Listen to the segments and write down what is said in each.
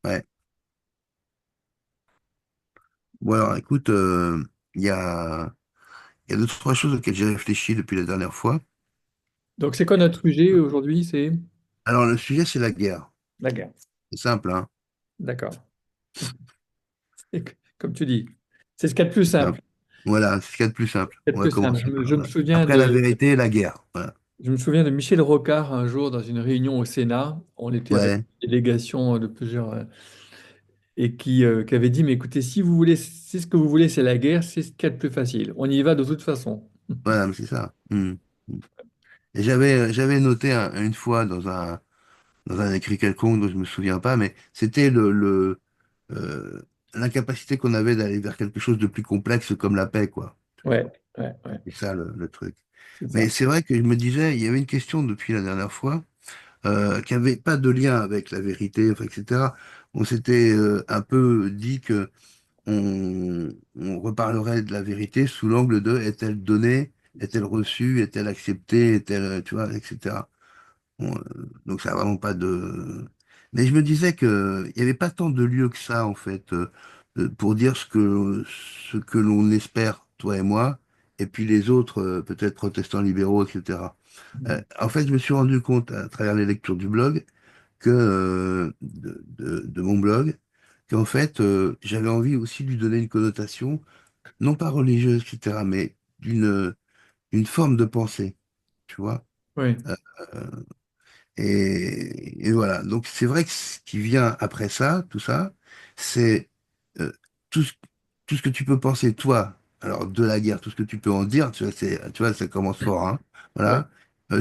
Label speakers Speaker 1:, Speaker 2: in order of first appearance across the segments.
Speaker 1: Ouais. Bon, alors, écoute, il y a, il y a deux, trois choses auxquelles j'ai réfléchi depuis la dernière fois.
Speaker 2: Donc, c'est quoi notre sujet aujourd'hui? C'est
Speaker 1: Alors, le sujet, c'est la guerre.
Speaker 2: la guerre.
Speaker 1: C'est simple, hein.
Speaker 2: D'accord. Comme tu dis, c'est ce qu'il y a de plus
Speaker 1: C'est
Speaker 2: simple.
Speaker 1: simple. Voilà, c'est ce qu'il y a de plus simple.
Speaker 2: Ce qu'il y a
Speaker 1: On
Speaker 2: de
Speaker 1: va
Speaker 2: plus simple.
Speaker 1: commencer par
Speaker 2: Je me
Speaker 1: là.
Speaker 2: souviens
Speaker 1: Après la
Speaker 2: de,
Speaker 1: vérité, la guerre. Voilà.
Speaker 2: je me souviens de Michel Rocard un jour dans une réunion au Sénat. On était avec
Speaker 1: Ouais,
Speaker 2: une délégation de plusieurs et qui avait dit, mais écoutez, si vous voulez, si ce que vous voulez, c'est la guerre, c'est ce qu'il y a de plus facile. On y va de toute façon.
Speaker 1: voilà, mais c'est ça. Hmm. Et j'avais noté une fois dans un écrit quelconque dont je me souviens pas, mais c'était euh, l'incapacité qu'on avait d'aller vers quelque chose de plus complexe comme la paix, quoi. Tu vois.
Speaker 2: Ouais, ouais, ouais,
Speaker 1: C'est ça le truc.
Speaker 2: c'est
Speaker 1: Mais
Speaker 2: ça.
Speaker 1: c'est vrai que je me disais, il y avait une question depuis la dernière fois qui avait pas de lien avec la vérité, enfin, etc. On s'était un peu dit que on reparlerait de la vérité sous l'angle de est-elle donnée, est-elle reçue, est-elle acceptée, est-elle, tu vois, etc. Bon, donc ça n'a vraiment pas de... Mais je me disais que il n'y avait pas tant de lieux que ça, en fait, pour dire ce que l'on espère, toi et moi, et puis les autres, peut-être protestants libéraux, etc. En fait, je me suis rendu compte à travers les lectures du blog de mon blog, qu'en fait, j'avais envie aussi de lui donner une connotation, non pas religieuse, etc., mais d'une forme de pensée, tu vois.
Speaker 2: Oui,
Speaker 1: Euh, et voilà. Donc c'est vrai que ce qui vient après ça, tout ça, c'est euh, tout ce, tout ce que tu peux penser, toi, alors de la guerre, tout ce que tu peux en dire, tu vois, tu vois, ça commence fort, hein.
Speaker 2: oui,
Speaker 1: Voilà.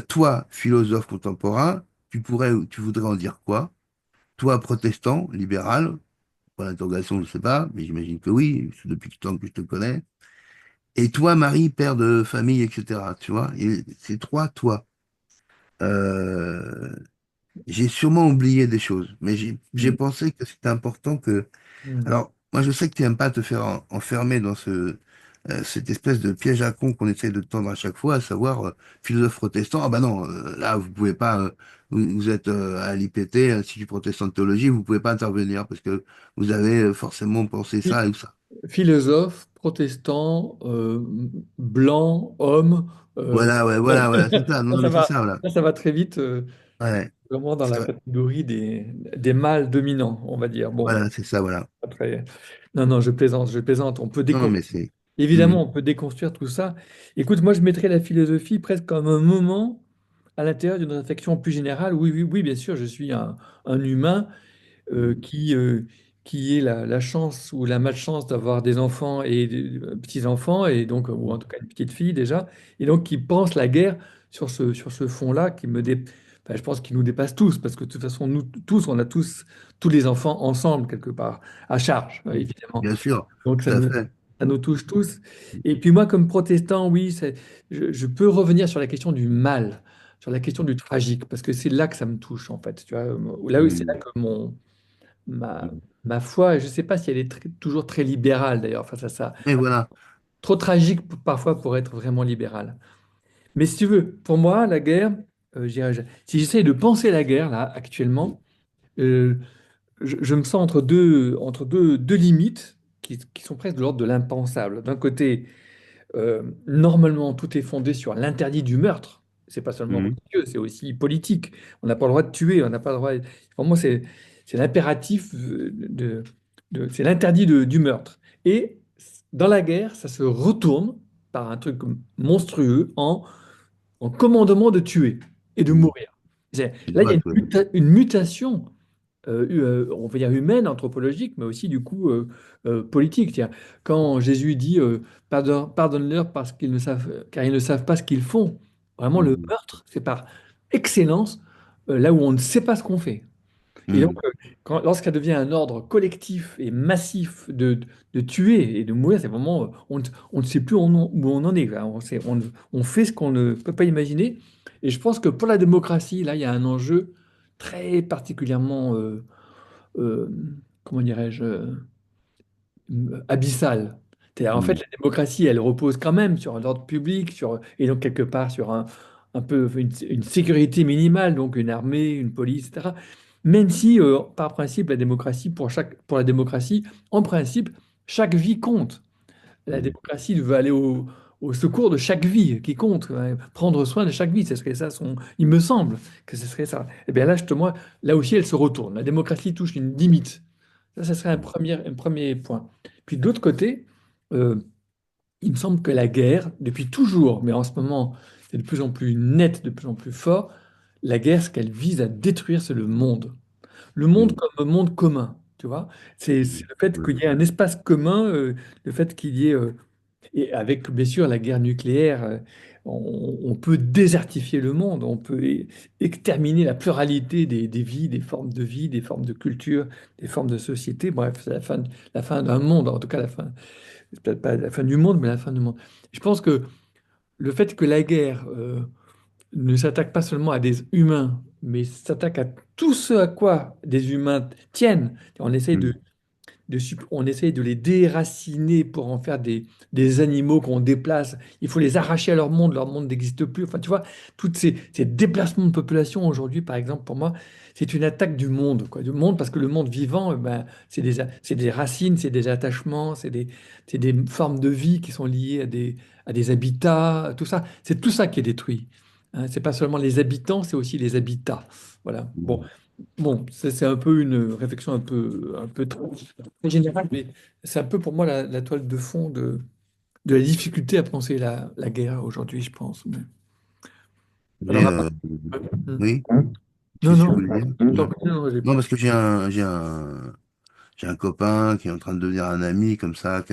Speaker 1: Toi, philosophe contemporain, tu voudrais en dire quoi? Toi, protestant, libéral, pour l'interrogation, je ne sais pas, mais j'imagine que oui, c'est depuis le temps que je te connais. Et toi, Marie, père de famille, etc. Tu vois, et c'est trois toi. Euh, j'ai sûrement oublié des choses, mais j'ai
Speaker 2: mm,
Speaker 1: pensé que c'était important que...
Speaker 2: mm.
Speaker 1: Alors, moi, je sais que tu n'aimes pas te faire enfermer dans cette espèce de piège à con qu'on essaie de te tendre à chaque fois, à savoir philosophe protestant. Ah bah non, là, vous pouvez pas... vous êtes à l'IPT, Institut protestant de théologie, vous pouvez pas intervenir parce que vous avez forcément pensé ça ou ça.
Speaker 2: Philosophe, protestant, blanc, homme.
Speaker 1: Voilà, ouais,
Speaker 2: Bon,
Speaker 1: voilà, c'est ça. Non,
Speaker 2: là,
Speaker 1: non, mais c'est ça, voilà.
Speaker 2: là, ça va très vite,
Speaker 1: Ouais,
Speaker 2: vraiment dans
Speaker 1: c'est
Speaker 2: la
Speaker 1: vrai.
Speaker 2: catégorie des mâles dominants, on va dire. Bon,
Speaker 1: Voilà, c'est ça, voilà.
Speaker 2: après, non, non, je plaisante, je plaisante. On peut
Speaker 1: Non, non, mais
Speaker 2: déconstruire.
Speaker 1: c'est... Hmm,
Speaker 2: Évidemment, on peut déconstruire tout ça. Écoute, moi, je mettrais la philosophie presque comme un moment à l'intérieur d'une réflexion plus générale. Oui, oui, oui, bien sûr, je suis un humain euh,
Speaker 1: hmm,
Speaker 2: qui, euh, qui ait la chance ou la malchance d'avoir des enfants et des petits-enfants, et donc, ou en tout cas une petite fille déjà, et donc qui pense la guerre sur ce fond-là qui enfin, je pense qu'il nous dépasse tous, parce que de toute façon, nous tous, on a tous les enfants ensemble, quelque part, à charge,
Speaker 1: hmm.
Speaker 2: évidemment.
Speaker 1: Bien sûr,
Speaker 2: Donc
Speaker 1: tout à fait.
Speaker 2: ça nous touche tous. Et puis moi, comme protestant, oui, je peux revenir sur la question du mal, sur la question du tragique, parce que c'est là que ça me touche, en fait. Tu vois, là, c'est là
Speaker 1: Hmm,
Speaker 2: que ma foi, je ne sais pas si elle est toujours très libérale, d'ailleurs, face à ça.
Speaker 1: et voilà.
Speaker 2: Trop tragique parfois pour être vraiment libérale. Mais si tu veux, pour moi, la guerre, si j'essaye de penser la guerre, là, actuellement, euh, je me sens deux limites qui sont presque de l'ordre de l'impensable. D'un côté, normalement, tout est fondé sur l'interdit du meurtre. C'est pas seulement
Speaker 1: Hmm,
Speaker 2: religieux, c'est aussi politique. On n'a pas le droit de tuer, on n'a pas le droit. Pour moi, c'est l'impératif c'est l'interdit du meurtre. Et dans la guerre, ça se retourne par un truc monstrueux en commandement de tuer et de
Speaker 1: hmm.
Speaker 2: mourir. Là, il y a
Speaker 1: Exact, ouais.
Speaker 2: une mutation on va dire humaine, anthropologique, mais aussi du coup politique. Tiens, quand Jésus dit pardonne-leur parce qu'ils ne savent, car ils ne savent pas ce qu'ils font, vraiment le
Speaker 1: Hmm,
Speaker 2: meurtre, c'est par excellence là où on ne sait pas ce qu'on fait. Et donc,
Speaker 1: hmm,
Speaker 2: lorsqu'elle devient un ordre collectif et massif de tuer et de mourir, c'est vraiment, on ne sait plus où on en est. Là. On fait ce qu'on ne peut pas imaginer. Et je pense que pour la démocratie, là, il y a un enjeu très particulièrement euh, comment dirais-je, abyssale. En fait,
Speaker 1: hmm,
Speaker 2: la démocratie, elle repose quand même sur l'ordre public, et donc quelque part sur un peu une sécurité minimale, donc une armée, une police, etc. Même si, par principe, pour la démocratie, en principe, chaque vie compte. La
Speaker 1: Mm.
Speaker 2: démocratie veut aller au secours de chaque vie qui compte, hein, prendre soin de chaque vie. Ce serait ça il me semble que ce serait ça. Et bien là, justement, là aussi, elle se retourne. La démocratie touche une limite. Ça serait un premier point. Puis de l'autre côté, euh, il me semble que la guerre, depuis toujours, mais en ce moment, c'est de plus en plus net, de plus en plus fort, la guerre, ce qu'elle vise à détruire, c'est le monde. Le monde
Speaker 1: Mm.
Speaker 2: comme un monde commun, tu vois. C'est
Speaker 1: Mm.
Speaker 2: le fait
Speaker 1: Ouais.
Speaker 2: qu'il y ait un espace commun, le fait qu'il y ait, et avec bien sûr la guerre nucléaire, on peut désertifier le monde, on peut exterminer la pluralité des vies, des formes de vie, des formes de culture, des formes de société. Bref, c'est la fin d'un monde, en tout cas la fin, c'est peut-être pas la fin du monde, mais la fin du monde. Je pense que le fait que la guerre ne s'attaque pas seulement à des humains, mais s'attaque à tout ce à quoi des humains tiennent.
Speaker 1: Mm.
Speaker 2: On essaye de les déraciner pour en faire des animaux qu'on déplace. Il faut les arracher à leur monde n'existe plus. Enfin, tu vois, tous ces déplacements de population aujourd'hui, par exemple, pour moi, c'est une attaque du monde, quoi, du monde, parce que le monde vivant, ben, c'est des racines, c'est des attachements, c'est des formes de vie qui sont liées à des habitats, tout ça. C'est tout ça qui est détruit. Hein, c'est pas seulement les habitants, c'est aussi les habitats. Voilà. Bon,
Speaker 1: Mm.
Speaker 2: bon, c'est un peu une réflexion un peu trop générale, mais c'est un peu pour moi la toile de fond de la difficulté à penser la guerre aujourd'hui, je pense.
Speaker 1: Mais,
Speaker 2: Alors,
Speaker 1: oui,
Speaker 2: non,
Speaker 1: qu'est-ce que tu
Speaker 2: non,
Speaker 1: voulais dire? Ouais.
Speaker 2: non,
Speaker 1: Non, parce que j'ai un copain qui est en train de devenir un ami comme ça.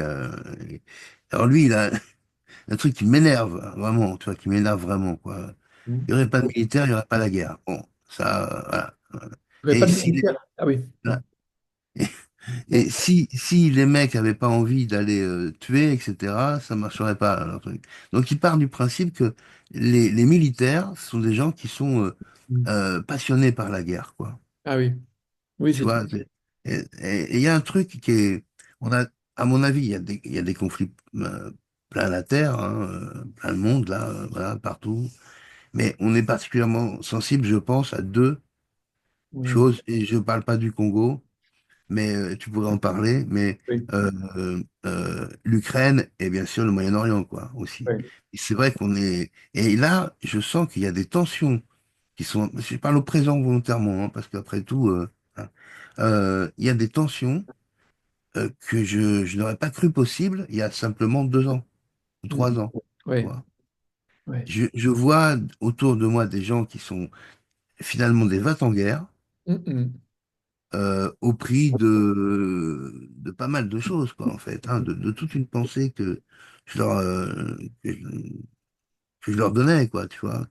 Speaker 1: Alors lui, il a un truc qui m'énerve, vraiment, tu vois, qui m'énerve vraiment, quoi. Il n'y aurait pas de militaire, il n'y aurait pas la guerre. Bon, ça, voilà.
Speaker 2: vous n'avez pas
Speaker 1: Et
Speaker 2: de
Speaker 1: si,
Speaker 2: militaire. Ah oui.
Speaker 1: voilà. Et si les mecs avaient pas envie d'aller tuer, etc., ça marcherait pas, leur truc. Donc, il part du principe que les militaires sont des gens qui sont passionnés par la guerre, quoi.
Speaker 2: Ah oui. Oui,
Speaker 1: Tu
Speaker 2: c'est
Speaker 1: vois, et il y a un truc qui est, on a, à mon avis, il y a des conflits plein la terre, hein, plein le monde, là, voilà, partout. Mais on est particulièrement sensible, je pense, à deux
Speaker 2: oui,
Speaker 1: choses, et je parle pas du Congo, mais tu pourrais en parler, mais
Speaker 2: oui,
Speaker 1: l'Ukraine et bien sûr le Moyen-Orient, quoi, aussi.
Speaker 2: oui.
Speaker 1: Et c'est vrai qu'on est, et là, je sens qu'il y a des tensions qui sont, je parle au présent volontairement, hein, parce qu'après tout, hein, il y a des tensions que je n'aurais pas cru possible il y a simplement 2 ans ou
Speaker 2: Mhm.
Speaker 1: 3 ans. Tu
Speaker 2: Oui,
Speaker 1: vois.
Speaker 2: oui.
Speaker 1: Je vois autour de moi des gens qui sont finalement des va-t-en-guerre
Speaker 2: Mhm.
Speaker 1: au prix de pas mal de choses, quoi, en fait, hein, de toute une pensée je leur, que je, que je leur donnais, quoi, tu vois.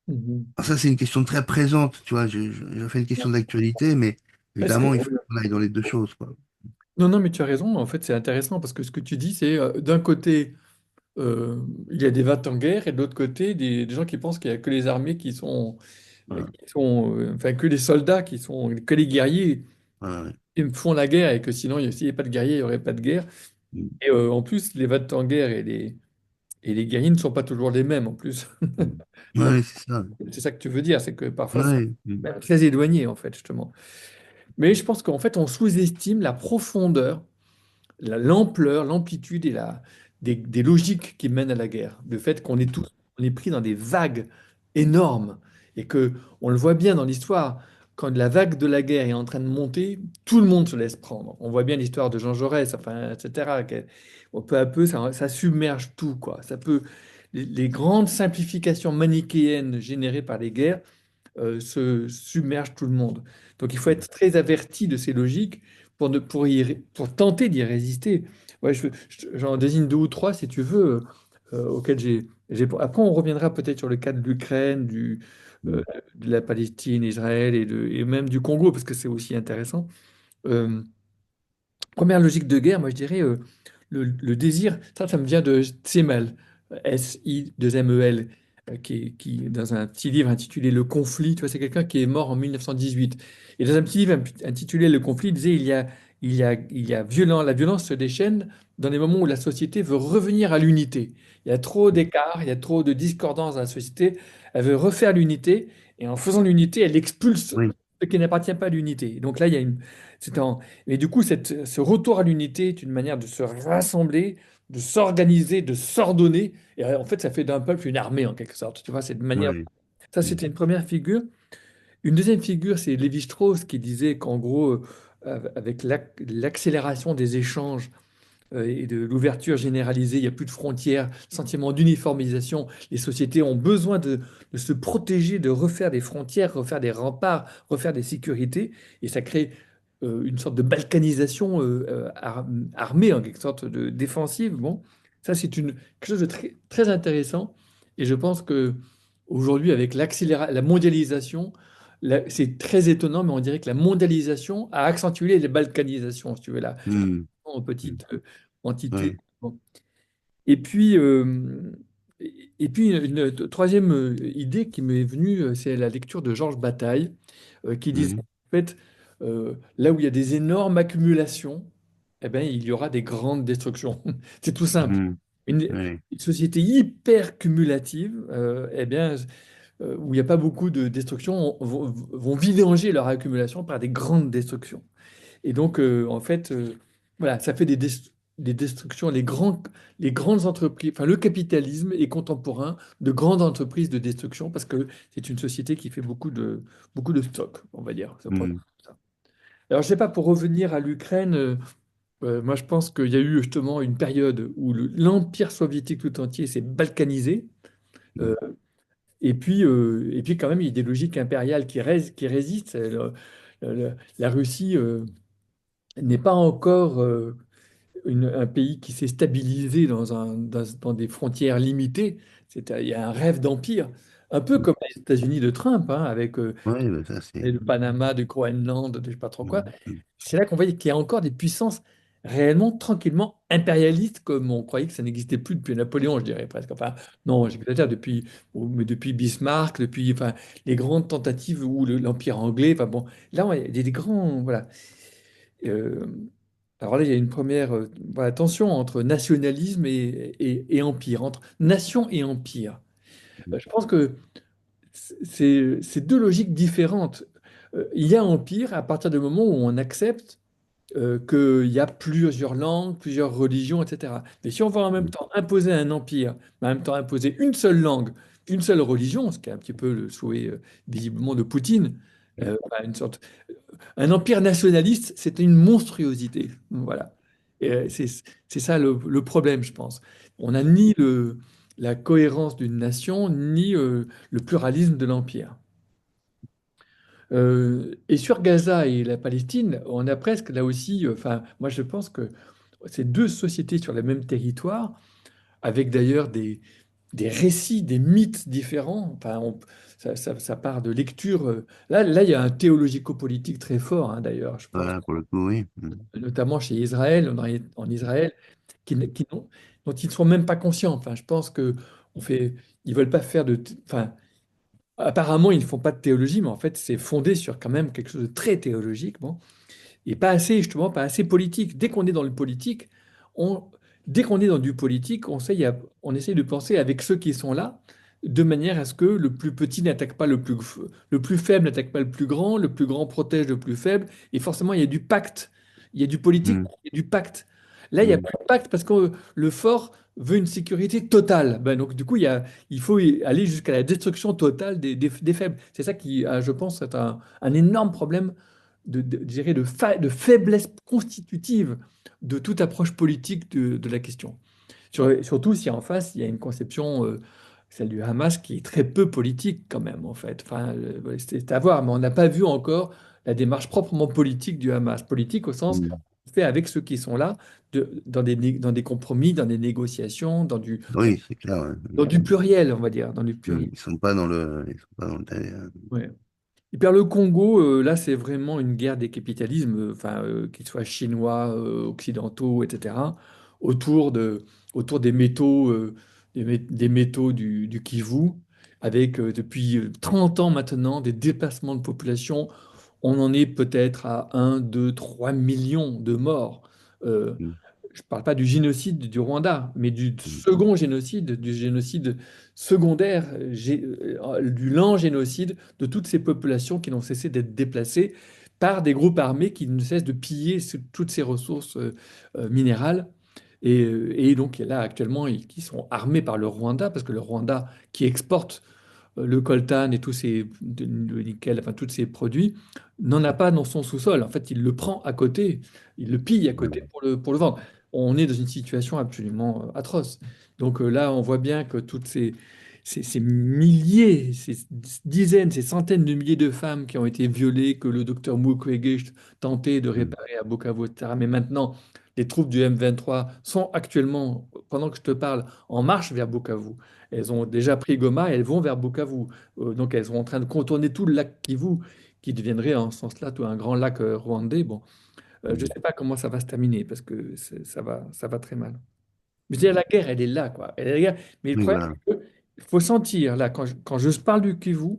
Speaker 2: Mhm.
Speaker 1: Alors ça, c'est une question très présente, tu vois. Je fais une question d'actualité, mais
Speaker 2: Est-ce que...
Speaker 1: évidemment, il faut qu'on aille dans les deux choses, quoi.
Speaker 2: Non, non, mais tu as raison. En fait, c'est intéressant parce que ce que tu dis, c'est d'un côté, il y a des va en guerre et de l'autre côté, des gens qui pensent qu'il n'y a que les armées
Speaker 1: Voilà.
Speaker 2: enfin, que les soldats que les guerriers
Speaker 1: Voilà, ouais.
Speaker 2: qui font la guerre et que sinon, s'il n'y avait pas de guerriers, il n'y aurait pas de guerre.
Speaker 1: Mm.
Speaker 2: Et en plus, les va en guerre et les guerriers ne sont pas toujours les mêmes en plus.
Speaker 1: Mm.
Speaker 2: Je pense
Speaker 1: Ouais,
Speaker 2: que
Speaker 1: c'est ça.
Speaker 2: c'est ça que tu veux dire, c'est que parfois, c'est
Speaker 1: Ouais. Mm.
Speaker 2: même très éloigné, en fait, justement. Mais je pense qu'en fait, on sous-estime la profondeur, l'ampleur, l'amplitude des logiques qui mènent à la guerre. Le fait qu'on est tous, on est pris dans des vagues énormes et que on le voit bien dans l'histoire. Quand la vague de la guerre est en train de monter, tout le monde se laisse prendre. On voit bien l'histoire de Jean Jaurès, enfin, etc. Peu à peu, ça submerge tout, quoi. Les grandes simplifications manichéennes générées par les guerres se submerge tout le monde. Donc il faut être très averti de ces logiques pour tenter d'y résister. Ouais, j'en désigne deux ou trois si tu veux, auxquels Après, on reviendra peut-être sur le cas de l'Ukraine,
Speaker 1: Mm.
Speaker 2: de la Palestine, Israël et même du Congo, parce que c'est aussi intéressant. Euh, Première logique de guerre, moi je dirais le désir, ça me vient de Semel, S-I-2-M-E-L, qui, dans un petit livre intitulé Le conflit, tu vois, c'est quelqu'un qui est mort en 1918. Et dans un petit livre intitulé Le conflit, il disait il y a la violence se déchaîne dans les moments où la société veut revenir à l'unité. Il y a trop d'écart, il y a trop de discordance dans la société, elle veut refaire l'unité, et en faisant l'unité, elle expulse
Speaker 1: Oui.
Speaker 2: ce qui n'appartient pas à l'unité. Donc là, il y a une. Et du coup, ce retour à l'unité est une manière de se rassembler, de s'organiser, de s'ordonner. Et en fait, ça fait d'un peuple une armée, en quelque sorte. Tu vois, c'est une manière.
Speaker 1: Ouais.
Speaker 2: Ça,
Speaker 1: Mm.
Speaker 2: c'était une première figure. Une deuxième figure, c'est Lévi-Strauss qui disait qu'en gros, avec l'accélération des échanges et de l'ouverture généralisée, il n'y a plus de frontières, sentiment d'uniformisation. Les sociétés ont besoin de se protéger, de refaire des frontières, refaire des remparts, refaire des sécurités, et ça crée une sorte de balkanisation armée, en quelque sorte de défensive. Bon, ça quelque chose de très intéressant, et je pense que aujourd'hui, avec la mondialisation, c'est très étonnant, mais on dirait que la mondialisation a accentué les balkanisations, si tu veux, là
Speaker 1: Mm.
Speaker 2: en
Speaker 1: Mm.
Speaker 2: petite entité.
Speaker 1: Ouais.
Speaker 2: Bon. Et puis, une troisième idée qui m'est venue, c'est la lecture de Georges Bataille, qui disait
Speaker 1: Mm.
Speaker 2: en fait, là où il y a des énormes accumulations, eh ben, il y aura des grandes destructions. C'est tout simple.
Speaker 1: Mm.
Speaker 2: Une,
Speaker 1: Ouais.
Speaker 2: une société hyper cumulative, eh bien, où il n'y a pas beaucoup de destruction, vont vidanger leur accumulation par des grandes destructions. Et donc, en fait, voilà, ça fait des destructions. Les grandes entreprises, enfin, le capitalisme est contemporain de grandes entreprises de destruction parce que c'est une société qui fait beaucoup de stock, on va dire. Ça pourrait être
Speaker 1: Mm.
Speaker 2: ça. Alors, je sais pas, pour revenir à l'Ukraine, moi, je pense qu'il y a eu justement une période où l'Empire soviétique tout entier s'est balkanisé.
Speaker 1: Mm.
Speaker 2: euh, et puis, quand même, il y a des logiques impériales qui résistent. La Russie n'est pas encore un pays qui s'est stabilisé dans des frontières limitées. Il y a un rêve d'empire, un peu
Speaker 1: Mm.
Speaker 2: comme les États-Unis de Trump, hein, avec
Speaker 1: Ouais, bah ça c'est.
Speaker 2: le Panama, du Groenland, de je sais pas trop quoi.
Speaker 1: Mm. Mm.
Speaker 2: C'est là qu'on voit qu'il y a encore des puissances réellement, tranquillement impérialistes, comme on croyait que ça n'existait plus depuis Napoléon, je dirais presque. Enfin, non, j'exagère, mais depuis Bismarck, depuis enfin, les grandes tentatives où l'Empire anglais. Enfin bon, là, il y a des grands. Voilà. Euh, alors là, il y a une première voilà, tension entre nationalisme et empire, entre nation et empire. Je pense que c'est deux logiques différentes. Il y a empire à partir du moment où on accepte qu'il y a plusieurs langues, plusieurs religions, etc. Mais si on veut en même
Speaker 1: Mm.
Speaker 2: temps imposer un empire, mais en même temps imposer une seule langue, une seule religion, ce qui est un petit peu le souhait visiblement de Poutine, bah, un empire nationaliste, c'est une monstruosité. Voilà. Et c'est ça le problème, je pense. On n'a ni la cohérence d'une nation, ni le pluralisme de l'empire. Et sur Gaza et la Palestine, on a presque là aussi, enfin, moi je pense que c'est deux sociétés sur le même territoire, avec d'ailleurs des récits, des mythes différents. Enfin, ça part de lectures. Là, il y a un théologico-politique très fort, hein, d'ailleurs, je pense,
Speaker 1: Voilà, pour le coup, oui. Mm.
Speaker 2: notamment chez Israël, en Israël, dont ils ne sont même pas conscients. Enfin, je pense que ils veulent pas faire enfin, apparemment, ils ne font pas de théologie, mais en fait, c'est fondé sur quand même quelque chose de très théologique, bon, et pas assez, justement, pas assez politique. Dès qu'on est dans le politique, on, dès qu'on est dans du politique, on essaye de penser avec ceux qui sont là, de manière à ce que le plus petit n'attaque pas le plus faible n'attaque pas le plus grand protège le plus faible, et forcément, il y a du pacte. Il y a du politique,
Speaker 1: Mm.
Speaker 2: il y a du pacte. Là, il n'y a
Speaker 1: Mm.
Speaker 2: plus de pacte parce que le fort veut une sécurité totale. Ben, donc, du coup, il faut aller jusqu'à la destruction totale des faibles. C'est ça qui, je pense, est un énorme problème je dirais de faiblesse constitutive de toute approche politique de la question. Surtout si en face, il y a une conception, celle du Hamas, qui est très peu politique quand même, en fait. Enfin, c'est à voir, mais on n'a pas vu encore la démarche proprement politique du Hamas. Politique au sens
Speaker 1: Mm.
Speaker 2: fait avec ceux qui sont là, dans des compromis, dans des négociations,
Speaker 1: Oui, c'est clair. Ouais.
Speaker 2: dans du pluriel, on va dire, dans du
Speaker 1: Mm.
Speaker 2: pluriel.
Speaker 1: Ils sont pas dans le.
Speaker 2: Ouais. Et puis alors, le Congo, là, c'est vraiment une guerre des capitalismes, enfin, qu'ils soient chinois, occidentaux, etc., autour autour des métaux, des métaux du Kivu, avec depuis 30 ans maintenant des déplacements de population. On en est peut-être à 1, 2, 3 millions de morts. Euh,
Speaker 1: Mm.
Speaker 2: je ne parle pas du génocide du Rwanda, mais du
Speaker 1: Mm.
Speaker 2: second génocide, du génocide secondaire, du lent génocide de toutes ces populations qui n'ont cessé d'être déplacées par des groupes armés qui ne cessent de piller toutes ces ressources minérales. Et donc là, actuellement, qui sont armés par le Rwanda, parce que le Rwanda, qui exporte le coltan et tous le nickel, enfin tous ces produits, n'en a pas dans son sous-sol. En fait, il le prend à côté, il le pille à côté
Speaker 1: Mm.
Speaker 2: pour le vendre. On est dans une situation absolument atroce. Donc là, on voit bien que ces milliers, ces dizaines, ces centaines de milliers de femmes qui ont été violées, que le docteur Mukwege tentait de
Speaker 1: Mm.
Speaker 2: réparer à Bukavu, etc. Mais maintenant, les troupes du M23 sont actuellement, pendant que je te parle, en marche vers Bukavu. Elles ont déjà pris Goma et elles vont vers Bukavu. Donc elles sont en train de contourner tout le lac Kivu, qui deviendrait en ce sens-là tout un grand lac rwandais. Bon, je ne
Speaker 1: Mm.
Speaker 2: sais pas comment ça va se terminer parce que ça va très mal. Je veux dire, la guerre, elle est là, quoi. Elle est là. Mais le
Speaker 1: Oui,
Speaker 2: problème,
Speaker 1: voilà.
Speaker 2: c'est qu'il faut sentir, là, quand je parle du Kivu,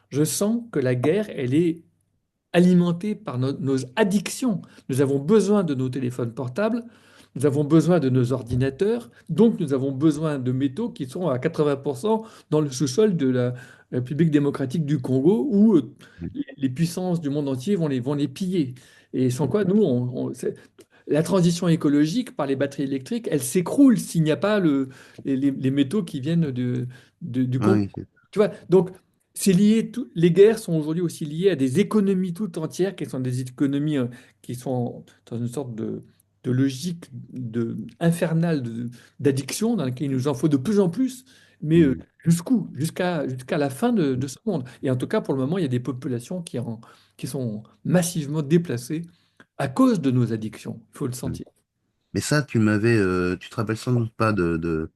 Speaker 2: je sens que la guerre, elle est alimentés par nos addictions. Nous avons besoin de nos téléphones portables, nous avons besoin de nos ordinateurs, donc nous avons besoin de métaux qui sont à 80% dans le sous-sol de la République démocratique du Congo, où
Speaker 1: Mm.
Speaker 2: les puissances du monde entier vont les piller. Et sans quoi, nous, la transition écologique par les batteries électriques, elle s'écroule s'il n'y a pas les métaux qui viennent du Congo.
Speaker 1: Oui,
Speaker 2: Tu vois, donc c'est lié, les guerres sont aujourd'hui aussi liées à des économies tout entières qui sont des économies qui sont dans une sorte de logique infernale d'addiction dans laquelle il nous en faut de plus en plus, mais
Speaker 1: mm.
Speaker 2: jusqu'où? Jusqu'à la fin de ce monde. Et en tout cas, pour le moment, il y a des populations qui sont massivement déplacées à cause de nos addictions. Il faut le
Speaker 1: Mm.
Speaker 2: sentir.
Speaker 1: Mais ça, tu te rappelles sans doute pas de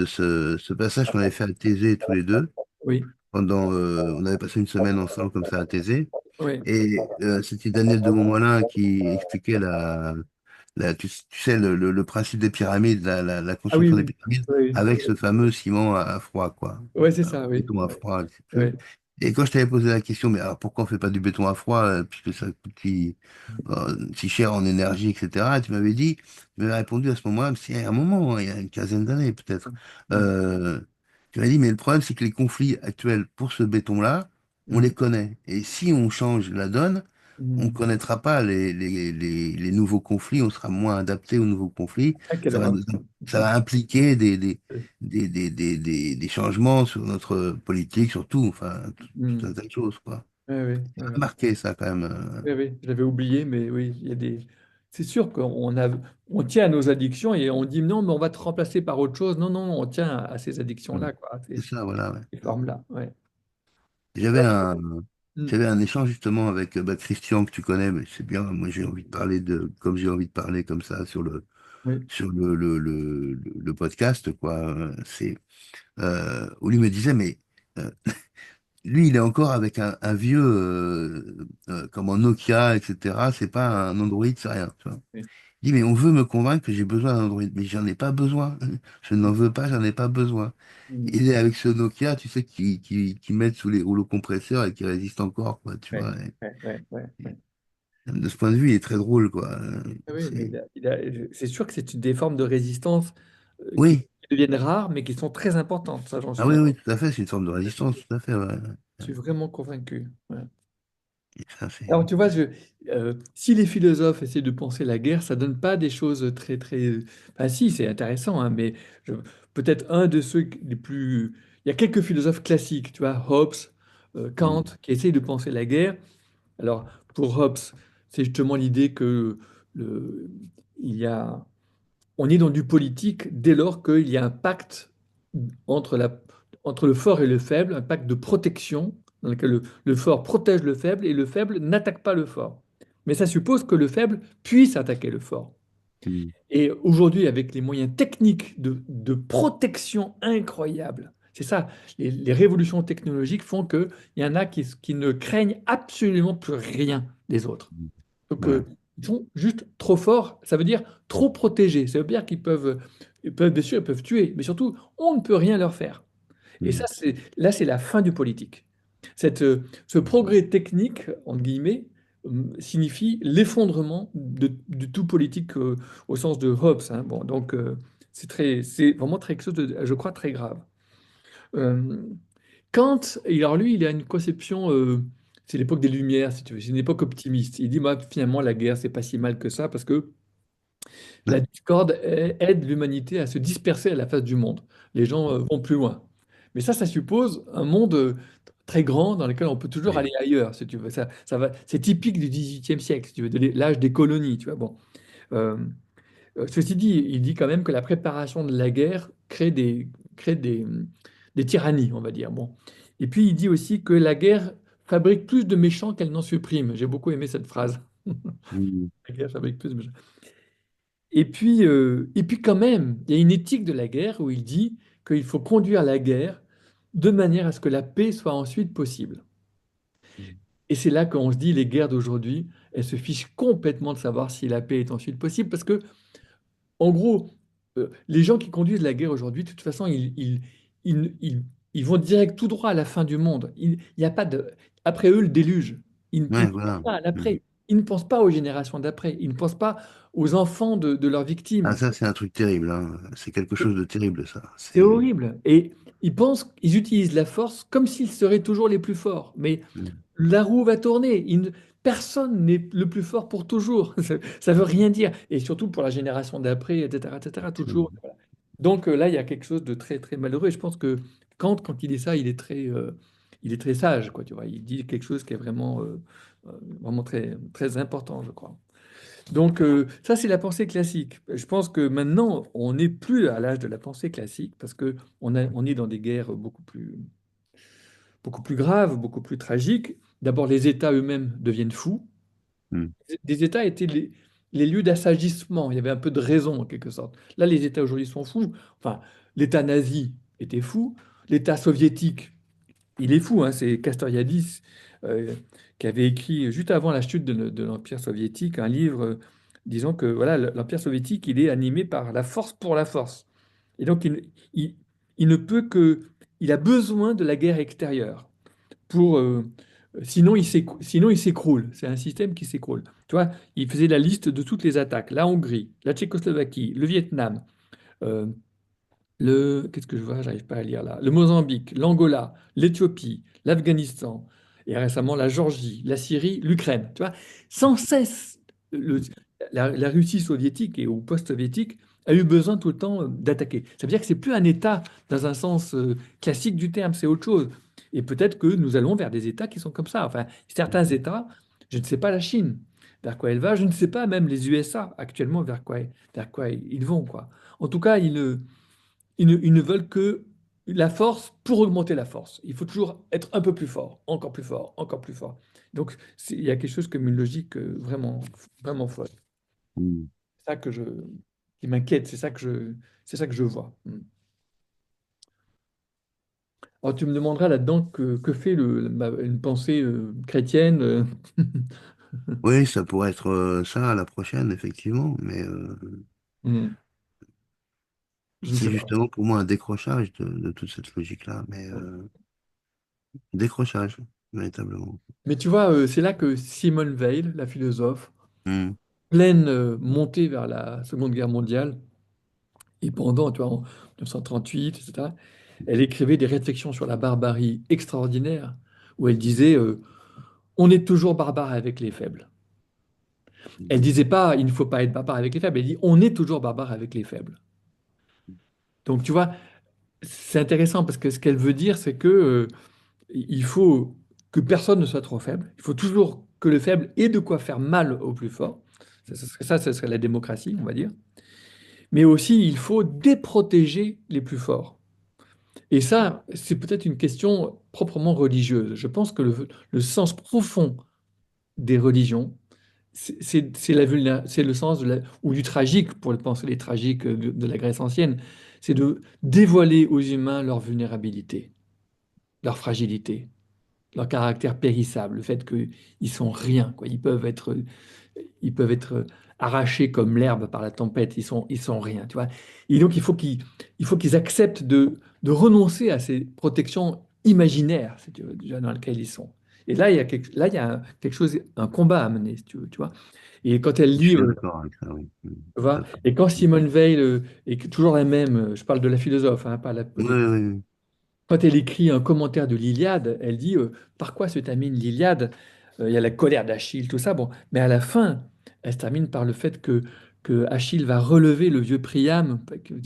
Speaker 1: ce passage qu'on avait fait à Thésée tous les deux.
Speaker 2: Oui,
Speaker 1: On avait passé une semaine ensemble comme ça à Thésée.
Speaker 2: oui.
Speaker 1: Et c'était Daniel de Montmollin qui expliquait tu sais, le principe des pyramides, la
Speaker 2: Ah oui,
Speaker 1: construction des
Speaker 2: oui.
Speaker 1: pyramides,
Speaker 2: Oui,
Speaker 1: avec ce fameux ciment à froid, quoi.
Speaker 2: ouais, c'est ça, oui.
Speaker 1: Béton à froid, je sais plus.
Speaker 2: Ouais.
Speaker 1: Et quand je t'avais posé la question, mais alors pourquoi on fait pas du béton à froid, puisque ça coûte si cher en énergie, etc., tu m'avais répondu à ce moment-là, mais c'est il y a un moment, hein, il y a une quinzaine d'années peut-être.
Speaker 2: Mm,
Speaker 1: Euh, Tu m'as dit, mais le problème, c'est que les conflits actuels pour ce béton-là, on
Speaker 2: mm,
Speaker 1: les connaît. Et si on change la donne, on ne
Speaker 2: mm.
Speaker 1: connaîtra pas les nouveaux conflits, on sera moins adapté aux nouveaux conflits.
Speaker 2: Ah,
Speaker 1: Ça va,
Speaker 2: quelle
Speaker 1: ça va impliquer des changements sur notre politique, sur tout, enfin, tout un
Speaker 2: Mm.
Speaker 1: tas de choses, quoi.
Speaker 2: Ouais, ouais,
Speaker 1: Ça
Speaker 2: ouais,
Speaker 1: a
Speaker 2: ouais.
Speaker 1: marqué, ça, quand même.
Speaker 2: Ouais, ouais, j'avais oublié, mais oui, il y a des. C'est sûr on tient à nos addictions et on dit non, mais on va te remplacer par autre chose. Non, non, on tient à ces
Speaker 1: Mm.
Speaker 2: addictions-là, quoi, à
Speaker 1: C'est ça, voilà, ouais.
Speaker 2: ces formes-là. Ouais.
Speaker 1: J'avais un,
Speaker 2: Mm.
Speaker 1: j'avais un échange justement avec Christian, que tu connais, mais c'est bien, moi j'ai envie de parler comme j'ai envie de parler comme ça
Speaker 2: Oui.
Speaker 1: sur le podcast, quoi. Où lui me disait, mais euh, lui, il est encore avec un vieux, comme en Nokia, etc. C'est pas un Android, c'est rien, tu vois.
Speaker 2: Oui.
Speaker 1: Il dit, mais on veut me convaincre que j'ai besoin d'un Android, mais j'en ai pas besoin. Je n'en veux pas, j'en ai pas besoin.
Speaker 2: Mm.
Speaker 1: Il est avec ce Nokia, tu sais, qui mettent sous les rouleaux compresseurs et qui résiste encore, quoi, tu
Speaker 2: Ouais,
Speaker 1: vois.
Speaker 2: ouais, ouais, ouais, ouais.
Speaker 1: De ce point de vue, il est très drôle, quoi.
Speaker 2: Ah oui, mais
Speaker 1: C'est...
Speaker 2: c'est sûr que c'est des formes de résistance qui
Speaker 1: Oui,
Speaker 2: deviennent rares, mais qui sont très importantes. Ça, j'en
Speaker 1: ah
Speaker 2: suis,
Speaker 1: oui, oui, tout à fait, c'est une forme de résistance, tout à fait, ouais.
Speaker 2: je suis vraiment convaincu. Ouais.
Speaker 1: Et ça, c'est...
Speaker 2: Alors, tu vois, si les philosophes essaient de penser la guerre, ça donne pas des choses très, très... Enfin, si, c'est intéressant, hein, mais peut-être un de ceux les plus... Il y a quelques philosophes classiques, tu vois, Hobbes, Kant,
Speaker 1: Mm,
Speaker 2: qui essayent de penser la guerre. Alors, pour Hobbes, c'est justement l'idée que le... il y a... on est dans du politique dès lors qu'il y a un pacte entre, entre le fort et le faible, un pacte de protection dans lequel le fort protège le faible et le faible n'attaque pas le fort. Mais ça suppose que le faible puisse attaquer le fort.
Speaker 1: mm,
Speaker 2: Et aujourd'hui, avec les moyens techniques de protection incroyables, c'est ça, les révolutions technologiques font qu'il y en a qui ne craignent absolument plus rien des autres.
Speaker 1: mm.
Speaker 2: Donc,
Speaker 1: Ouais.
Speaker 2: ils sont juste trop forts, ça veut dire trop protégés. Ça veut dire bien sûr, ils peuvent tuer, mais surtout, on ne peut rien leur faire. Et
Speaker 1: Mm,
Speaker 2: là, c'est la fin du politique. Ce progrès technique, entre guillemets, signifie l'effondrement du tout politique au sens de Hobbes, hein. Bon, donc, c'est vraiment quelque chose de, je crois, très grave. Euh, Kant, alors lui, il a une conception, c'est l'époque des Lumières, si tu veux, c'est une époque optimiste. Il dit, moi, finalement, la guerre, c'est pas si mal que ça, parce que
Speaker 1: Ouais,
Speaker 2: la discorde aide l'humanité à se disperser à la face du monde. Les gens vont plus loin. Mais ça suppose un monde très grand dans lequel on peut toujours
Speaker 1: ouais.
Speaker 2: aller ailleurs, si tu veux. Ça va, c'est typique du XVIIIe siècle, si tu veux, de l'âge des colonies, tu vois. Bon. Euh, Ceci dit, il dit quand même que la préparation de la guerre crée des tyrannies, on va dire. Bon. Et puis il dit aussi que la guerre fabrique plus de méchants qu'elle n'en supprime. J'ai beaucoup aimé cette phrase.
Speaker 1: Mm.
Speaker 2: La guerre fabrique plus de méchants. Et puis quand même, il y a une éthique de la guerre où il dit qu'il faut conduire la guerre de manière à ce que la paix soit ensuite possible.
Speaker 1: Mm.
Speaker 2: Et c'est là qu'on se dit, les guerres d'aujourd'hui, elles se fichent complètement de savoir si la paix est ensuite possible, parce que en gros, les gens qui conduisent la guerre aujourd'hui, de toute façon, ils- ils- ils vont direct tout droit à la fin du monde. Il n'y a pas de... Après eux, le déluge. Ils
Speaker 1: Ouais,
Speaker 2: ne pensent
Speaker 1: voilà.
Speaker 2: pas à
Speaker 1: Mm.
Speaker 2: l'après. Ils ne pensent pas aux générations d'après. Ils ne pensent pas aux enfants de leurs
Speaker 1: Ah,
Speaker 2: victimes.
Speaker 1: ça, c'est un truc terrible, hein. C'est quelque chose de terrible, ça.
Speaker 2: C'est
Speaker 1: C'est.
Speaker 2: horrible. Et ils pensent, ils utilisent la force comme s'ils seraient toujours les plus forts. Mais
Speaker 1: Mm.
Speaker 2: la roue va tourner. Personne n'est le plus fort pour toujours. Ça veut rien dire. Et surtout pour la génération d'après, etc., etc., toujours.
Speaker 1: Mm.
Speaker 2: Voilà. Donc là, il y a quelque chose de très, très malheureux. Et je pense que Kant, quand il dit ça, il est très sage, quoi, tu vois. Il dit quelque chose qui est vraiment très, très important, je crois. Donc, ça, c'est la pensée classique. Je pense que maintenant, on n'est plus à l'âge de la pensée classique parce que on est dans des guerres beaucoup plus graves, beaucoup plus tragiques. D'abord, les États eux-mêmes deviennent fous.
Speaker 1: Mm.
Speaker 2: Des États étaient les lieux d'assagissement. Il y avait un peu de raison, en quelque sorte. Là, les États aujourd'hui sont fous. Enfin, l'État nazi était fou. L'État soviétique, il est fou, hein. C'est Castoriadis euh, qui avait écrit, juste avant la chute de l'Empire soviétique, un livre disant que voilà, l'Empire soviétique, il est animé par la force pour la force. Et donc, il- il ne peut que... Il a besoin de la guerre extérieure pour... sinon, il s'écroule. C'est un système qui s'écroule. Tu vois, il faisait la liste de toutes les attaques. La Hongrie, la Tchécoslovaquie, le Vietnam, euh, qu'est-ce que je vois? J'arrive pas à lire là. Le Mozambique, l'Angola, l'Éthiopie, l'Afghanistan, et récemment la Géorgie, la Syrie, l'Ukraine. Tu vois, sans cesse, le- la Russie soviétique et ou post-soviétique a eu besoin tout le temps d'attaquer. Ça veut dire que c'est plus un État dans un sens classique du terme, c'est autre chose. Et peut-être que nous allons vers des États qui sont comme ça. Enfin, certains États, je ne sais pas la Chine, vers quoi elle va, je ne sais pas même les USA actuellement vers quoi ils vont, quoi. En tout cas, ils ne veulent que la force pour augmenter la force. Il faut toujours être un peu plus fort, encore plus fort, encore plus fort. Donc, il y a quelque chose comme une logique vraiment folle.
Speaker 1: Mm.
Speaker 2: C'est ça qui m'inquiète, c'est ça que je vois. Alors, tu me demanderas là-dedans que fait une pensée chrétienne.
Speaker 1: Oui, ça pourrait être ça à la prochaine, effectivement, mais
Speaker 2: Hmm, je ne
Speaker 1: c'est
Speaker 2: sais pas.
Speaker 1: justement pour moi un décrochage de toute cette logique-là, mais décrochage, véritablement.
Speaker 2: Mais tu vois, c'est là que Simone Weil, la philosophe,
Speaker 1: Mm.
Speaker 2: pleine montée vers la Seconde Guerre mondiale, et pendant, tu vois, en 1938, etc., elle écrivait des réflexions sur la barbarie extraordinaires, où elle disait on est toujours barbare avec les faibles. Elle disait pas il ne faut pas être barbare avec les faibles, elle dit on est toujours barbare avec les faibles. Donc tu vois, c'est intéressant parce que ce qu'elle veut dire, c'est que il faut que personne ne soit trop faible. Il faut toujours que le faible ait de quoi faire mal au plus fort. Ça serait la démocratie, on va dire. Mais aussi, il faut déprotéger les plus forts. Et ça, c'est peut-être une question proprement religieuse. Je pense que le sens profond des religions, c'est le sens ou du tragique, pour penser les tragiques de la Grèce ancienne, c'est de dévoiler aux humains leur vulnérabilité, leur fragilité, leur caractère périssable, le fait qu'ils sont rien, quoi. Ils peuvent être arrachés comme l'herbe par la tempête, ils sont rien, tu vois. Et donc il faut qu'ils acceptent de renoncer à ces protections imaginaires, si tu veux, déjà dans lesquelles ils sont. Et là, là, il y a quelque chose, un combat à mener, si tu veux, tu vois. Et quand elle
Speaker 1: Je
Speaker 2: lit,
Speaker 1: suis d'accord avec ça, oui.
Speaker 2: tu
Speaker 1: Tout
Speaker 2: vois,
Speaker 1: à fait.
Speaker 2: et quand Simone Veil est toujours la même, je parle de la philosophe, hein, pas la
Speaker 1: Oui,
Speaker 2: politique.
Speaker 1: oui, oui.
Speaker 2: Quand elle écrit un commentaire de l'Iliade, elle dit par quoi se termine l'Iliade? Il y a la colère d'Achille, tout ça, bon, mais à la fin, elle se termine par le fait que Achille va relever le vieux Priam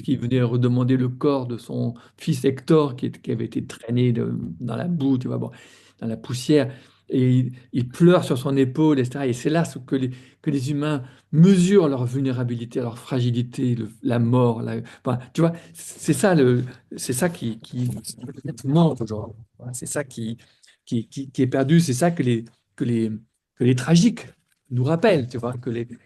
Speaker 2: qui venait redemander le corps de son fils Hector qui avait été traîné dans la boue, tu vois, bon, dans la poussière. Et il pleure sur son épaule, etc. Et c'est là que les humains mesurent leur vulnérabilité, leur fragilité, la mort. Enfin, tu vois, c'est ça qui manque aujourd'hui. Voilà, c'est ça qui est perdu. C'est ça que les, que les tragiques nous rappellent. Tu vois,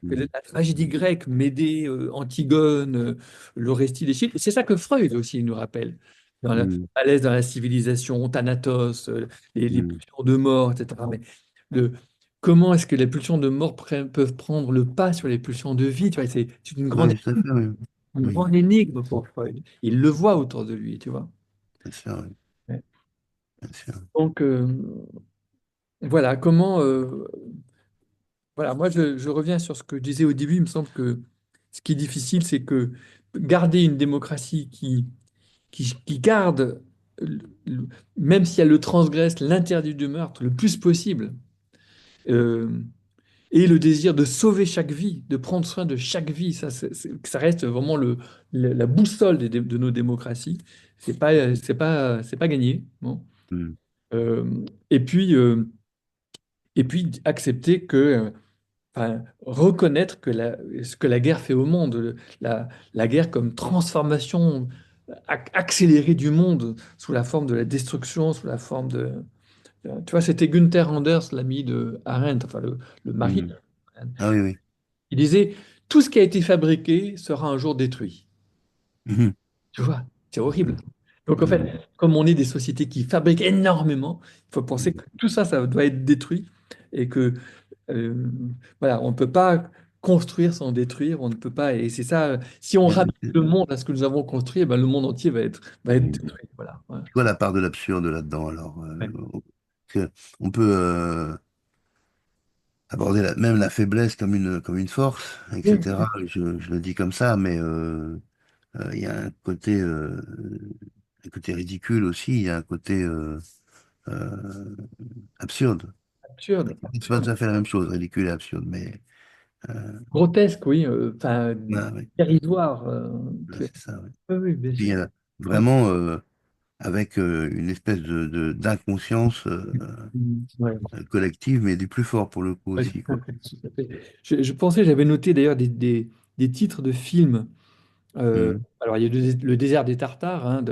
Speaker 1: Mm,
Speaker 2: la tragédie grecque, Médée, Antigone, l'Orestie d'Échille, c'est ça que Freud aussi nous rappelle. Dans le
Speaker 1: mm,
Speaker 2: malaise dans la civilisation, Thanatos, les
Speaker 1: mm.
Speaker 2: pulsions de mort, etc. Mais le, comment est-ce que les pulsions de mort peuvent prendre le pas sur les pulsions de vie? Tu vois, c'est
Speaker 1: Oui, tout à fait, oui.
Speaker 2: une
Speaker 1: Oui,
Speaker 2: grande énigme pour Freud. Il le voit autour de lui, tu vois.
Speaker 1: bien sûr, oui,
Speaker 2: Ouais.
Speaker 1: bien sûr.
Speaker 2: Donc, voilà, voilà, moi, je reviens sur ce que je disais au début. Il me semble que ce qui est difficile, c'est que garder une démocratie qui garde, le- même si elle le transgresse, l'interdit du meurtre le plus possible, euh, et le désir de sauver chaque vie, de prendre soin de chaque vie, ça reste vraiment la boussole de nos démocraties. C'est pas gagné. Bon.
Speaker 1: Mm,
Speaker 2: Euh, et puis, accepter enfin, reconnaître ce que la guerre fait au monde, la guerre comme transformation accélérée du monde sous la forme de la destruction, sous la forme tu vois, c'était Günther Anders, l'ami de Arendt, enfin le mari
Speaker 1: mm.
Speaker 2: de Arendt.
Speaker 1: Ah oui, oui.
Speaker 2: Il disait, tout ce qui a été fabriqué sera un jour détruit.
Speaker 1: Mhm.
Speaker 2: Tu vois, c'est horrible. Donc en
Speaker 1: Mm,
Speaker 2: fait, comme on est des sociétés qui fabriquent énormément, il faut penser
Speaker 1: mm.
Speaker 2: que tout ça, ça doit être détruit et que euh, voilà, on ne peut pas construire sans détruire, on ne peut pas. Et c'est ça, si on ramène
Speaker 1: C'est
Speaker 2: le monde à ce que nous avons construit, eh ben, le monde entier va être
Speaker 1: mm.
Speaker 2: détruit. Voilà. Ouais.
Speaker 1: C'est quoi la part de l'absurde là-dedans, alors?
Speaker 2: Ouais.
Speaker 1: On peut aborder même la faiblesse comme une force,
Speaker 2: Oui,
Speaker 1: etc. Je le dis comme ça, mais il y a un côté ridicule aussi, il y a un côté euh, absurde.
Speaker 2: absurde,
Speaker 1: C'est pas
Speaker 2: absurde.
Speaker 1: tout à fait la même chose, ridicule et absurde, mais
Speaker 2: Grotesque, oui. Enfin,
Speaker 1: ah, oui,
Speaker 2: dérisoire.
Speaker 1: c'est ça. Oui.
Speaker 2: Oui, oui, bien
Speaker 1: Puis
Speaker 2: sûr. Ouais.
Speaker 1: vraiment avec une espèce d'inconscience
Speaker 2: Ouais.
Speaker 1: collective, mais du plus fort pour le coup
Speaker 2: Ouais,
Speaker 1: aussi,
Speaker 2: tout à
Speaker 1: quoi.
Speaker 2: fait, tout à fait. Je pensais, j'avais noté d'ailleurs des titres de films.
Speaker 1: Mhm.
Speaker 2: Alors, il y a le désert des Tartares, hein,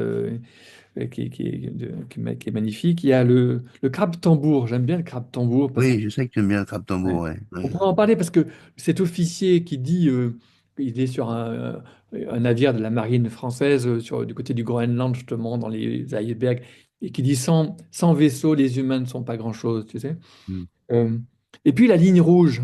Speaker 2: qui est magnifique. Il y a le crabe tambour. J'aime bien le crabe tambour parce que
Speaker 1: Oui, je sais que tu aimes bien le crabe-tambour,
Speaker 2: ouais.
Speaker 1: ouais.
Speaker 2: On
Speaker 1: Ouais.
Speaker 2: pourrait en parler parce que cet officier qui dit il est sur un navire de la marine française du côté du Groenland, justement, dans les icebergs, et qui dit sans vaisseau, les humains ne sont pas grand-chose, tu sais.
Speaker 1: Mhm.
Speaker 2: Euh, et puis la ligne rouge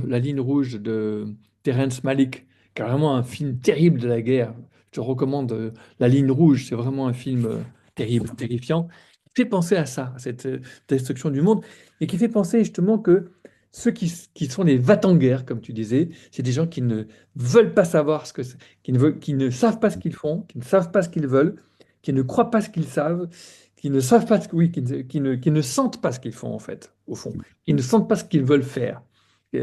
Speaker 2: de Terrence Malick, qui est vraiment un film terrible de la guerre. Je te recommande La ligne rouge, c'est vraiment un film terrible, terrifiant, qui fait penser à ça, à cette destruction du monde, et qui fait penser justement que ceux qui sont les va-t-en-guerre, comme tu disais, c'est des gens qui ne veulent pas savoir ce que c'est, qui ne savent pas ce qu'ils font, qui ne savent pas ce qu'ils veulent, qui ne croient pas ce qu'ils savent, qui ne savent pas oui, qui ne sentent pas ce qu'ils font en fait, au fond. Ils ne sentent pas ce qu'ils veulent faire.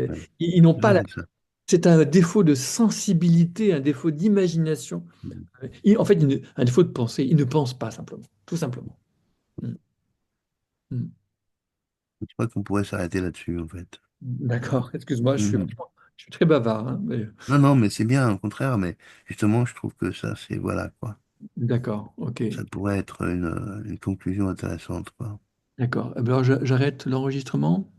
Speaker 1: Ouais.
Speaker 2: Ils n'ont pas
Speaker 1: Ouais, c'est ça.
Speaker 2: c'est un défaut de sensibilité, un défaut d'imagination.
Speaker 1: Mhm.
Speaker 2: En fait, un défaut de pensée. Ils ne pensent pas simplement, tout simplement. Mm. Mm.
Speaker 1: Je crois qu'on pourrait s'arrêter là-dessus, en fait.
Speaker 2: D'accord, excuse-moi,
Speaker 1: Mhm.
Speaker 2: je suis très bavard, hein,
Speaker 1: Non, non, mais c'est bien, au contraire, mais justement, je trouve que ça, c'est, voilà, quoi.
Speaker 2: d'accord, ok,
Speaker 1: Ça pourrait être une conclusion intéressante, quoi.
Speaker 2: d'accord. Eh ben, alors, j'arrête l'enregistrement.